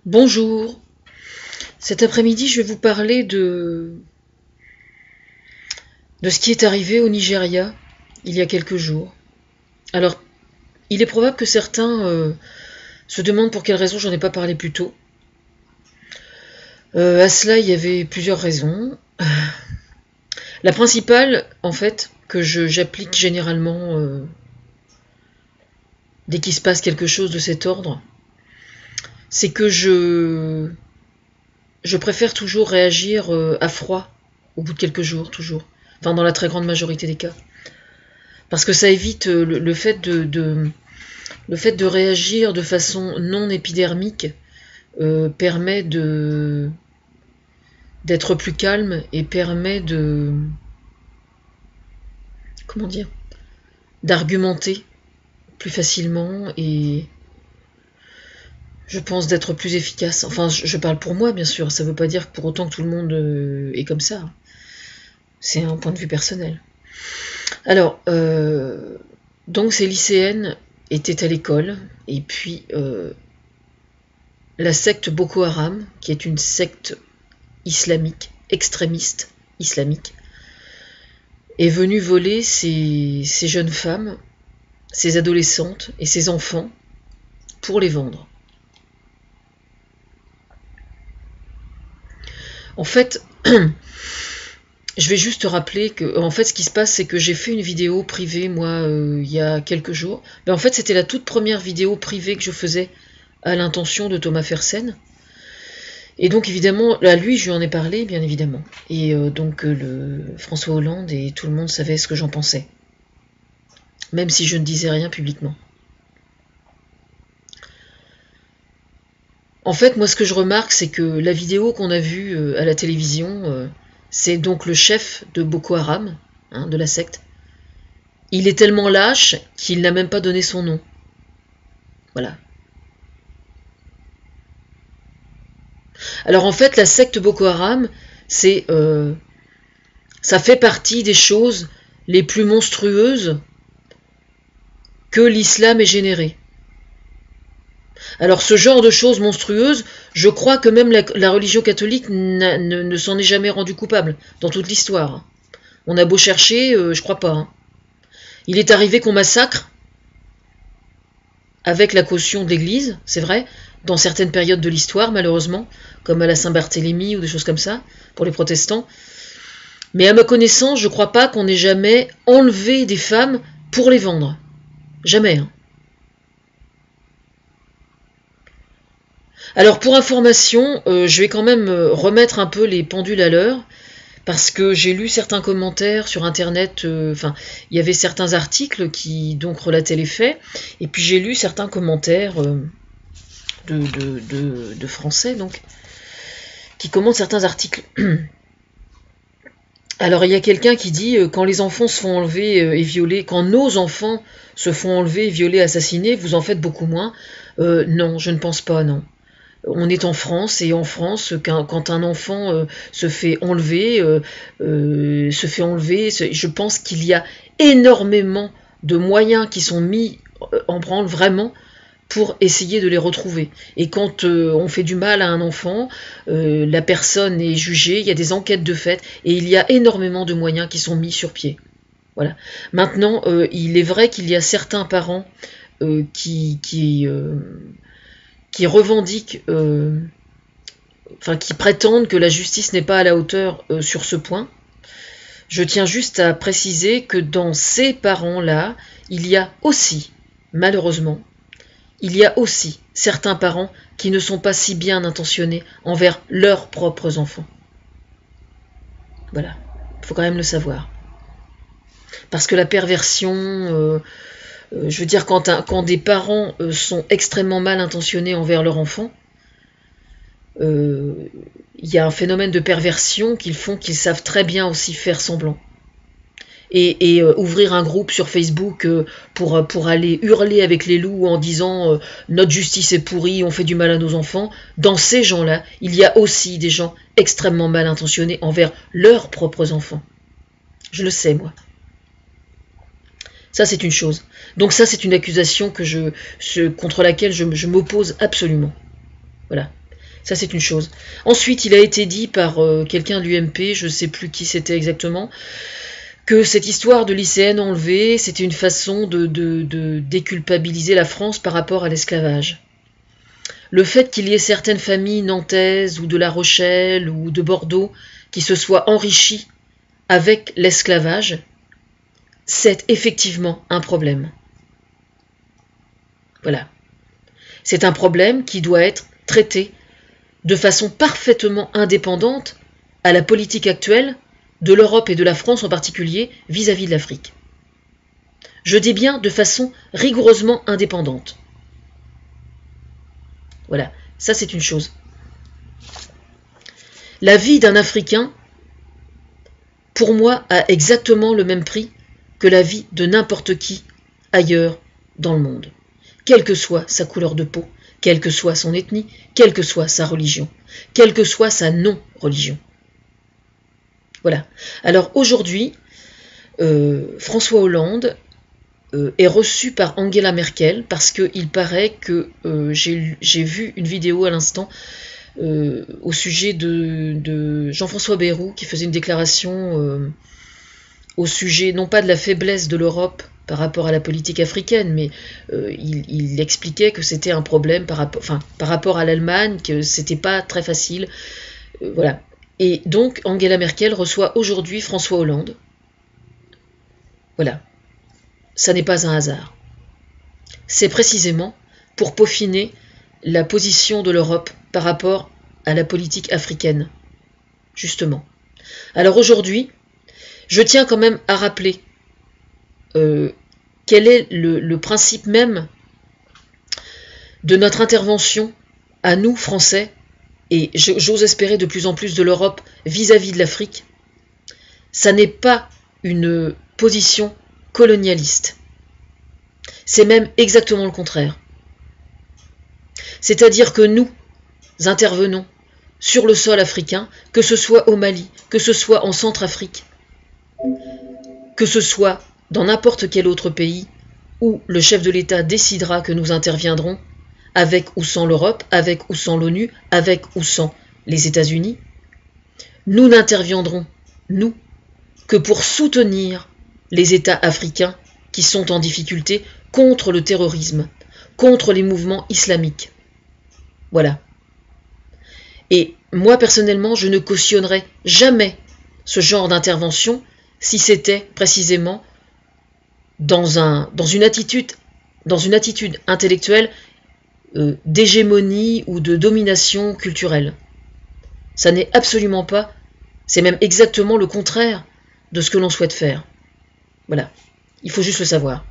Bonjour, cet après-midi je vais vous parler de ce qui est arrivé au Nigeria il y a quelques jours. Alors, il est probable que certains se demandent pour quelle raison j'en ai pas parlé plus tôt. À cela, il y avait plusieurs raisons. La principale, en fait, que j'applique généralement dès qu'il se passe quelque chose de cet ordre, c'est que je préfère toujours réagir à froid au bout de quelques jours, toujours. Enfin, dans la très grande majorité des cas. Parce que ça évite le fait de réagir de façon non épidermique permet d'être plus calme et permet comment dire, d'argumenter plus facilement et je pense d'être plus efficace. Enfin, je parle pour moi, bien sûr. Ça ne veut pas dire pour autant que tout le monde est comme ça. C'est un point de vue personnel. Alors, donc ces lycéennes étaient à l'école, et puis la secte Boko Haram, qui est une secte islamique, extrémiste islamique, est venue voler ces jeunes femmes, ces adolescentes et ces enfants pour les vendre. En fait, je vais juste rappeler que, en fait, ce qui se passe, c'est que j'ai fait une vidéo privée, moi, il y a quelques jours. Mais en fait, c'était la toute première vidéo privée que je faisais à l'intention de Thomas Fersen. Et donc, évidemment, à lui, je lui en ai parlé, bien évidemment. Et donc, François Hollande et tout le monde savait ce que j'en pensais. Même si je ne disais rien publiquement. En fait, moi, ce que je remarque, c'est que la vidéo qu'on a vue à la télévision, c'est donc le chef de Boko Haram, hein, de la secte. Il est tellement lâche qu'il n'a même pas donné son nom. Voilà. Alors en fait, la secte Boko Haram, ça fait partie des choses les plus monstrueuses que l'islam ait générées. Alors ce genre de choses monstrueuses, je crois que même la religion catholique ne s'en est jamais rendue coupable dans toute l'histoire. On a beau chercher, je crois pas. Hein. Il est arrivé qu'on massacre avec la caution de l'Église, c'est vrai, dans certaines périodes de l'histoire, malheureusement, comme à la Saint-Barthélemy ou des choses comme ça, pour les protestants. Mais à ma connaissance, je crois pas qu'on ait jamais enlevé des femmes pour les vendre. Jamais. Hein. Alors pour information, je vais quand même remettre un peu les pendules à l'heure, parce que j'ai lu certains commentaires sur internet, il y avait certains articles qui donc relataient les faits, et puis j'ai lu certains commentaires de Français, donc, qui commentent certains articles. Alors il y a quelqu'un qui dit quand les enfants se font enlever et violer, quand nos enfants se font enlever, violer, assassiner, vous en faites beaucoup moins. Non, je ne pense pas, non. On est en France, et en France, quand un enfant se fait enlever, je pense qu'il y a énormément de moyens qui sont mis en branle vraiment pour essayer de les retrouver. Et quand on fait du mal à un enfant, la personne est jugée, il y a des enquêtes de fait, et il y a énormément de moyens qui sont mis sur pied. Voilà. Maintenant, il est vrai qu'il y a certains parents qui revendiquent, qui prétendent que la justice n'est pas à la hauteur sur ce point. Je tiens juste à préciser que dans ces parents-là, il y a aussi, malheureusement, il y a aussi certains parents qui ne sont pas si bien intentionnés envers leurs propres enfants. Voilà, il faut quand même le savoir. Parce que la perversion, je veux dire, quand des parents sont extrêmement mal intentionnés envers leur enfant, il y a un phénomène de perversion qu'ils font qu'ils savent très bien aussi faire semblant. Et ouvrir un groupe sur Facebook pour aller hurler avec les loups en disant notre justice est pourrie, on fait du mal à nos enfants. Dans ces gens-là, il y a aussi des gens extrêmement mal intentionnés envers leurs propres enfants. Je le sais, moi. Ça, c'est une chose. Donc ça, c'est une accusation contre laquelle je m'oppose absolument. Voilà. Ça, c'est une chose. Ensuite, il a été dit par quelqu'un de l'UMP, je ne sais plus qui c'était exactement, que cette histoire de lycéenne enlevée, c'était une façon de déculpabiliser la France par rapport à l'esclavage. Le fait qu'il y ait certaines familles nantaises ou de La Rochelle ou de Bordeaux qui se soient enrichies avec l'esclavage, c'est effectivement un problème. Voilà. C'est un problème qui doit être traité de façon parfaitement indépendante à la politique actuelle de l'Europe et de la France en particulier vis-à-vis de l'Afrique. Je dis bien de façon rigoureusement indépendante. Voilà, ça c'est une chose. La vie d'un Africain, pour moi, a exactement le même prix que la vie de n'importe qui ailleurs dans le monde, quelle que soit sa couleur de peau, quelle que soit son ethnie, quelle que soit sa religion, quelle que soit sa non-religion. Voilà. Alors aujourd'hui, François Hollande est reçu par Angela Merkel parce qu'il paraît que j'ai vu une vidéo à l'instant au sujet de Jean-François Bayrou qui faisait une déclaration au sujet non pas de la faiblesse de l'Europe par rapport à la politique africaine, mais il expliquait que c'était un problème par rapport à l'Allemagne, que c'était pas très facile. Voilà. Et donc Angela Merkel reçoit aujourd'hui François Hollande. Voilà. Ça n'est pas un hasard. C'est précisément pour peaufiner la position de l'Europe par rapport à la politique africaine. Justement. Alors aujourd'hui, je tiens quand même à rappeler quel est le principe même de notre intervention à nous, Français, et j'ose espérer de plus en plus de l'Europe vis-à-vis de l'Afrique. Ça n'est pas une position colonialiste. C'est même exactement le contraire. C'est-à-dire que nous intervenons sur le sol africain, que ce soit au Mali, que ce soit en Centrafrique, que ce soit dans n'importe quel autre pays où le chef de l'État décidera que nous interviendrons, avec ou sans l'Europe, avec ou sans l'ONU, avec ou sans les États-Unis, nous n'interviendrons, nous, que pour soutenir les États africains qui sont en difficulté contre le terrorisme, contre les mouvements islamiques. Voilà. Et moi, personnellement, je ne cautionnerai jamais ce genre d'intervention si c'était précisément dans une attitude intellectuelle d'hégémonie ou de domination culturelle. Ça n'est absolument pas, c'est même exactement le contraire de ce que l'on souhaite faire. Voilà, il faut juste le savoir.